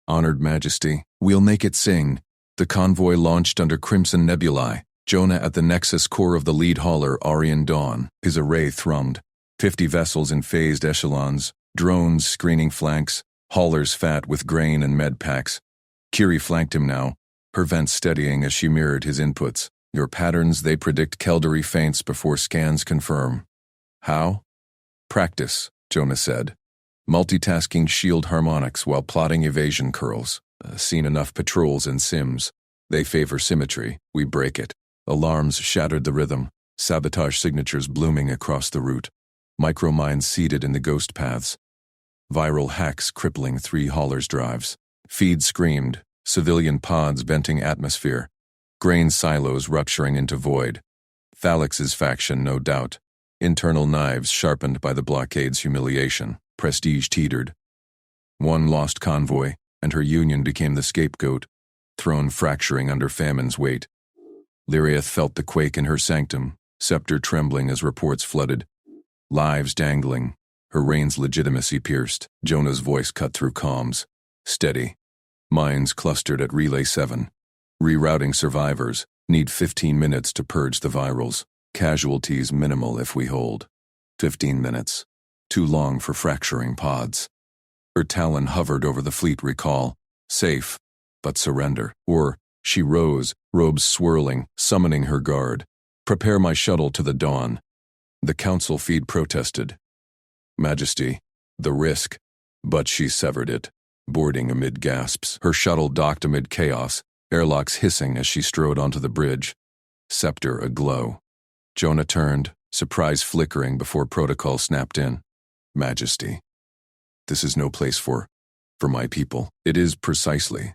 Speaker 1: Honored Majesty, we'll make it sing. The convoy launched under Crimson Nebulae. Jonah at the nexus core of the lead hauler, Aryan Dawn. His array thrummed. 50 vessels in phased echelons, drones screening flanks, haulers fat with grain and med packs. Kiri flanked him now, her vents steadying as she mirrored his inputs. Your patterns, they predict Keldery feints before scans confirm. How? Practice, Jonah said. Multitasking shield harmonics while plotting evasion curls. Seen enough patrols and sims. They favor symmetry, we break it. Alarms shattered the rhythm, sabotage signatures blooming across the route. Micromines seeded in the ghost paths. Viral hacks crippling 3 haulers' drives. Feeds screamed, civilian pods venting atmosphere. Grain silos rupturing into void. Thalix's faction, no doubt. Internal knives sharpened by the blockade's humiliation. Prestige teetered. One lost convoy, and her union became the scapegoat, throne fracturing under famine's weight. Lyriath felt the quake in her sanctum, scepter trembling as reports flooded. Lives dangling, her reign's legitimacy pierced. Jonah's voice cut through comms. Steady. Mines clustered at Relay 7. Rerouting survivors. Need 15 minutes to purge the virals. Casualties minimal if we hold. 15 minutes. Too long for fracturing pods. Her talon hovered over the fleet recall. Safe, but surrender. Or, she rose, robes swirling, summoning her guard. Prepare my shuttle to the dawn. The council feed protested. Majesty, the risk. But she severed it, boarding amid gasps. Her shuttle docked amid chaos, airlocks hissing as she strode onto the bridge. Scepter aglow. Jonah turned, surprise flickering before protocol snapped in. Majesty. This is no place for my people. It is precisely.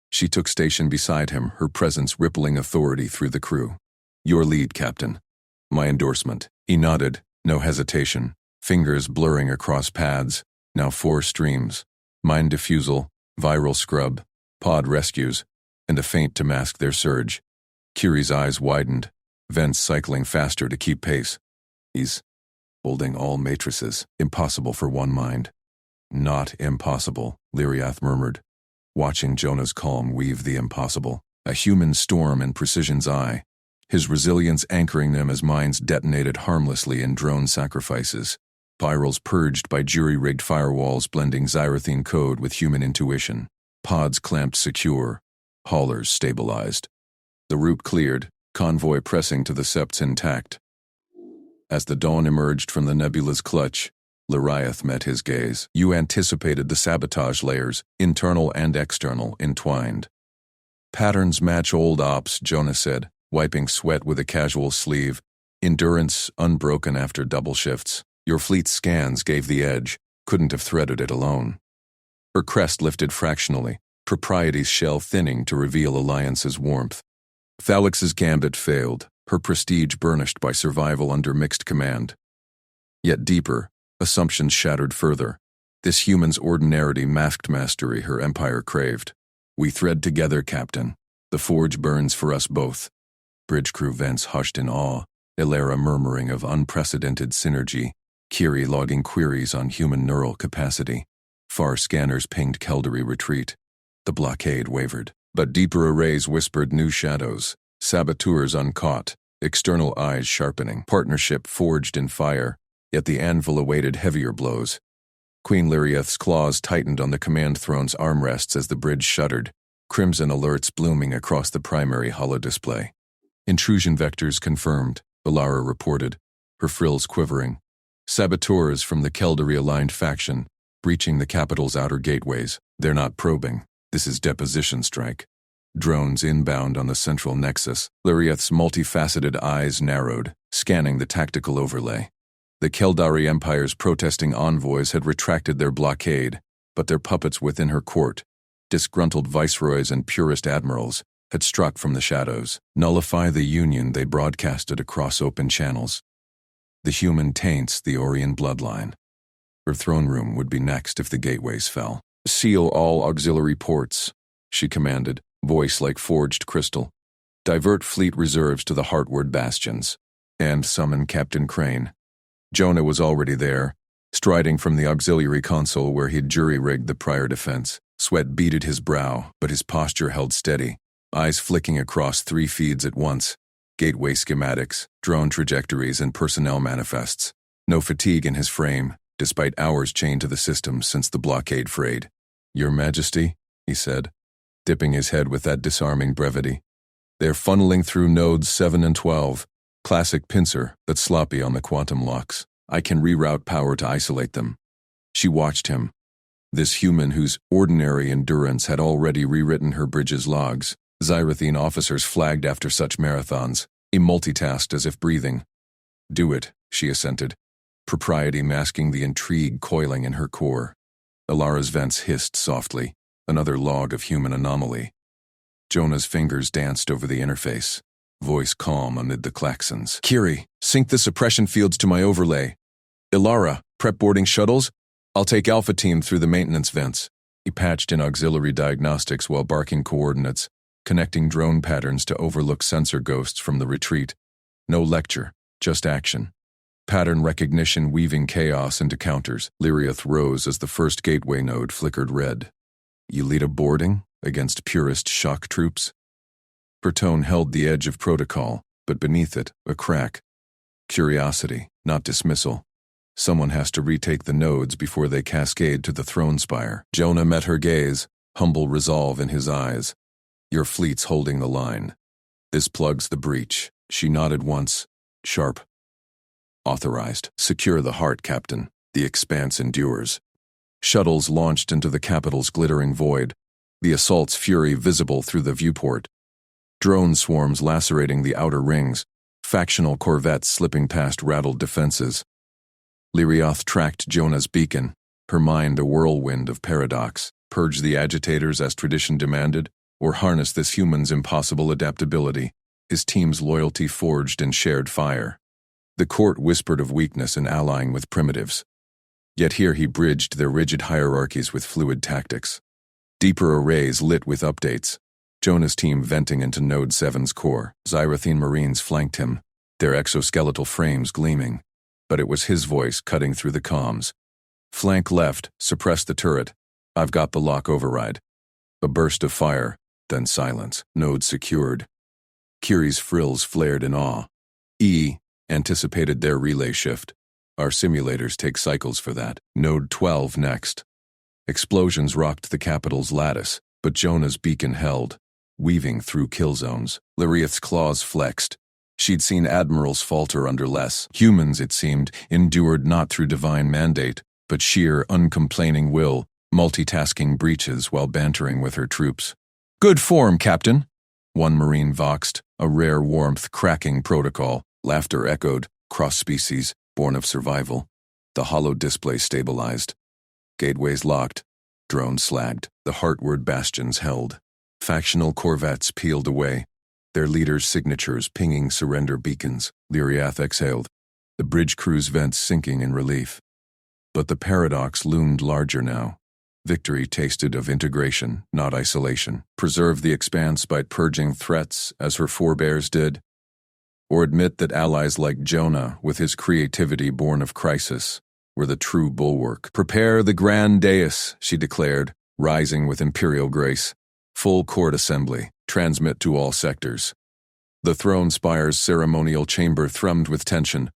Speaker 1: She took station beside him, her presence rippling authority through the crew. Your lead, Captain. My endorsement. He nodded, no hesitation, fingers blurring across pads, now 4 streams. Mine diffusal, viral scrub, pod rescues, and a feint to mask their surge. Kiri's eyes widened, vents cycling faster to keep pace. He's holding all matrices, impossible for one mind. Not impossible, Lyriath murmured, watching Jonah's calm weave the impossible. A human storm in Precision's eye, his resilience anchoring them as mines detonated harmlessly in drone sacrifices. Virals purged by jury-rigged firewalls blending Xyrathine code with human intuition. Pods clamped secure, haulers stabilized. The route cleared, convoy pressing to the septs intact. As the dawn emerged from the nebula's clutch, Lyriath met his gaze. You anticipated the sabotage layers, internal and external, entwined. Patterns match old ops, Jonah said, wiping sweat with a casual sleeve. Endurance unbroken after double shifts. Your fleet's scans gave the edge, couldn't have threaded it alone. Her crest lifted fractionally, propriety's shell thinning to reveal Alliance's warmth. Thalix's gambit failed, her prestige burnished by survival under mixed command. Yet deeper, assumptions shattered further. This human's ordinarity masked mastery her empire craved. We thread together, Captain. The forge burns for us both. Bridge crew vents hushed in awe, Ilera murmuring of unprecedented synergy, Kiri logging queries on human neural capacity. Far scanners pinged Keldery retreat. The blockade wavered, but deeper arrays whispered new shadows, saboteurs uncaught, external eyes sharpening, partnership forged in fire, yet the anvil awaited heavier blows. Queen Lyriath's claws tightened on the command throne's armrests as the bridge shuddered, crimson alerts blooming across the primary holodisplay. Intrusion vectors confirmed, Alara reported, her frills quivering. Saboteurs from the Keldery-aligned faction, breaching the capital's outer gateways. They're not probing. This is deposition strike. Drones inbound on the central nexus. Lyriath's multifaceted eyes narrowed, scanning the tactical overlay. The Keldari Empire's protesting envoys had retracted their blockade, but their puppets within her court, disgruntled viceroys and purist admirals, had struck from the shadows, nullify the union they broadcasted across open channels. The human taints the Orion bloodline. Her throne room would be next if the gateways fell. "Seal all auxiliary ports," she commanded, voice like forged crystal. "Divert fleet reserves to the Heartward bastions, and summon Captain Crane." Jonah was already there, striding from the auxiliary console where he'd jury-rigged the prior defense. Sweat beaded his brow, but his posture held steady, eyes flicking across 3 feeds at once. Gateway schematics, drone trajectories, and personnel manifests. No fatigue in his frame, despite hours chained to the system since the blockade frayed. "Your Majesty," he said, dipping his head with that disarming brevity. "They're funneling through nodes 7 and 12. Classic pincer, but sloppy on the quantum locks. I can reroute power to isolate them." She watched him. This human whose ordinary endurance had already rewritten her bridge's logs. Xyrathine officers flagged after such marathons. He multitasked as if breathing. "Do it," she assented, propriety masking the intrigue coiling in her core. Ilara's vents hissed softly, another log of human anomaly. Jonah's fingers danced over the interface, voice calm amid the klaxons. "Kiri, sync the suppression fields to my overlay. Ilara, prep boarding shuttles? I'll take Alpha Team through the maintenance vents." He patched in auxiliary diagnostics while barking coordinates, connecting drone patterns to overlook sensor ghosts from the retreat. No lecture, just action. Pattern recognition weaving chaos into counters. Lyriath rose as the first gateway node flickered red. "You lead a boarding against purist shock troops?" Her tone held the edge of protocol, but beneath it, a crack. Curiosity, not dismissal. Someone has to retake the nodes before they cascade to the throne spire. Jonah met her gaze, humble resolve in his eyes. "Your fleet's holding the line. This plugs the breach." She nodded once, sharp. "Authorized. Secure the heart, Captain. The expanse endures." Shuttles launched into the capital's glittering void, the assault's fury visible through the viewport. Drone swarms lacerating the outer rings, factional corvettes slipping past rattled defenses. Lyriath tracked Jonah's beacon, her mind a whirlwind of paradox. Purge the agitators as tradition demanded, or harness this human's impossible adaptability, his team's loyalty forged in shared fire. The court whispered of weakness in allying with primitives. Yet here he bridged their rigid hierarchies with fluid tactics. Deeper arrays lit with updates. Jonah's team venting into Node 7's core. Xyrathine Marines flanked him, their exoskeletal frames gleaming. But it was his voice cutting through the comms. "Flank left, suppress the turret. I've got the lock override." A burst of fire, then silence. Node secured. Kiri's frills flared in awe. Anticipated their relay shift. Our simulators take cycles for that. Node 12 next. Explosions rocked the capital's lattice, but Jonah's beacon held, weaving through kill zones. Lyriath's claws flexed. She'd seen admirals falter under less. Humans, it seemed, endured not through divine mandate, but sheer, uncomplaining will, multitasking breaches while bantering with her troops. "Good form, Captain," one Marine voxed, a rare warmth cracking protocol. Laughter echoed, cross-species, born of survival. The hollow display stabilized. Gateways locked. Drones slagged. The Heartward bastions held. Factional corvettes peeled away, their leaders' signatures pinging surrender beacons. Lyriath exhaled, the bridge crew's vents sinking in relief. But the paradox loomed larger now. Victory tasted of integration, not isolation. Preserve the expanse by purging threats, as her forebears did, or admit that allies like Jonah, with his creativity born of crisis, were the true bulwark. "Prepare the grand dais," she declared, rising with imperial grace. "Full court assembly. Transmit to all sectors." The throne spire's ceremonial chamber thrummed with tension.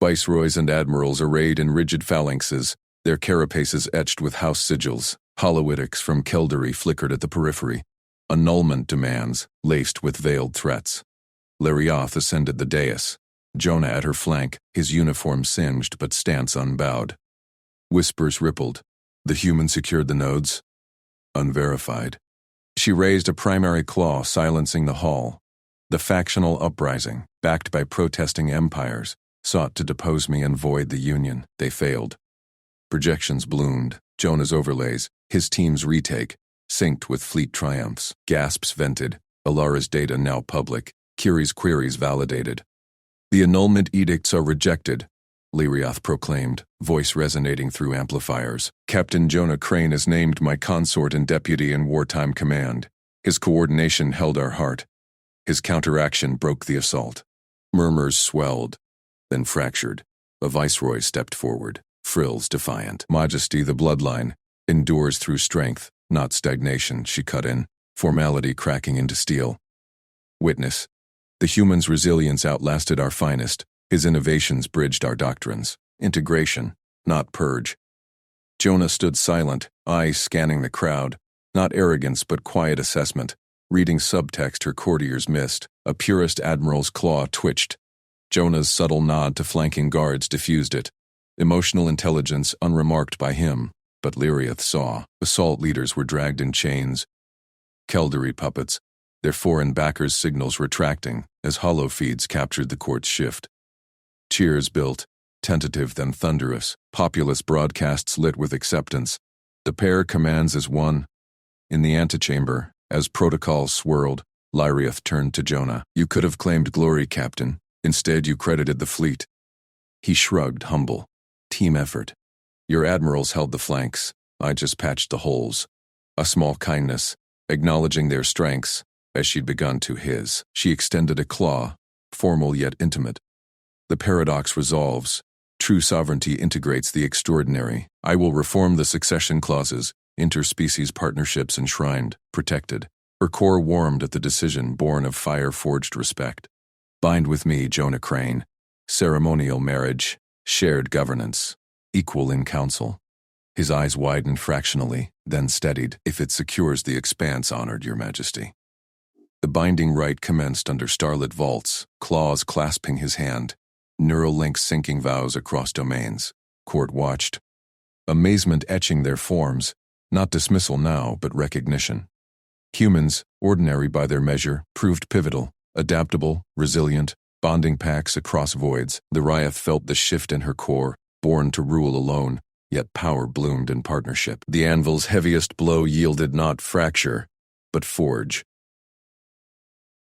Speaker 1: Viceroys and admirals arrayed in rigid phalanxes, their carapaces etched with house sigils. Holoitics from Keldari flickered at the periphery. Annulment demands, laced with veiled threats. Lyriath ascended the dais, Jonah at her flank, his uniform singed but stance unbowed. Whispers rippled. The human secured the nodes? Unverified. She raised a primary claw, silencing the hall. The factional uprising, backed by protesting empires, sought to depose me and void the Union. They failed. Projections bloomed, Jonah's overlays, his team's retake, synced with fleet triumphs. Gasps vented, Alara's data now public, Kiri's queries validated. The annulment edicts are rejected, Lyrioth proclaimed, voice resonating through amplifiers. Captain Jonah Crane is named my consort and deputy in wartime command. His coordination held our heart. His counteraction broke the assault. Murmurs swelled, then fractured. A viceroy stepped forward, frills defiant. Majesty, the bloodline, endures through strength, not stagnation, she cut in, formality cracking into steel. Witness, the human's resilience outlasted our finest. His innovations bridged our doctrines. Integration, not purge. Jonah stood silent, eyes scanning the crowd. Not arrogance but quiet assessment. Reading subtext her courtiers missed. A purist admiral's claw twitched. Jonah's subtle nod to flanking guards diffused it. Emotional intelligence unremarked by him, but Lyrioth saw. Assault leaders were dragged in chains. Keldery puppets, their foreign backers' signals retracting as hollow feeds captured the court's shift. Cheers built, tentative then thunderous, populous broadcasts lit with acceptance. The pair commands as one. In the antechamber, as protocols swirled, Lyrioth turned to Jonah. You could have claimed glory, Captain. Instead, you credited the fleet. He shrugged, humble. Team effort. Your admirals held the flanks. I just patched the holes. A small kindness, acknowledging their strengths, as she'd begun to his. She extended a claw, formal yet intimate. The paradox resolves. True sovereignty integrates the extraordinary. I will reform the succession clauses, interspecies partnerships enshrined, protected. Her core warmed at the decision born of fire-forged respect. Bind with me, Jonah Crane. Ceremonial marriage, shared governance, equal in council. His eyes widened fractionally, then steadied. If it secures the expanse, honored your majesty. The binding rite commenced under starlit vaults, claws clasping his hand, neural links syncing vows across domains. Court watched. Amazement etching their forms, not dismissal now, but recognition. Humans, ordinary by their measure, proved pivotal, adaptable, resilient, bonding packs across voids. The Ryoth felt the shift in her core, born to rule alone, yet power bloomed in partnership. The anvil's heaviest blow yielded not fracture, but forge.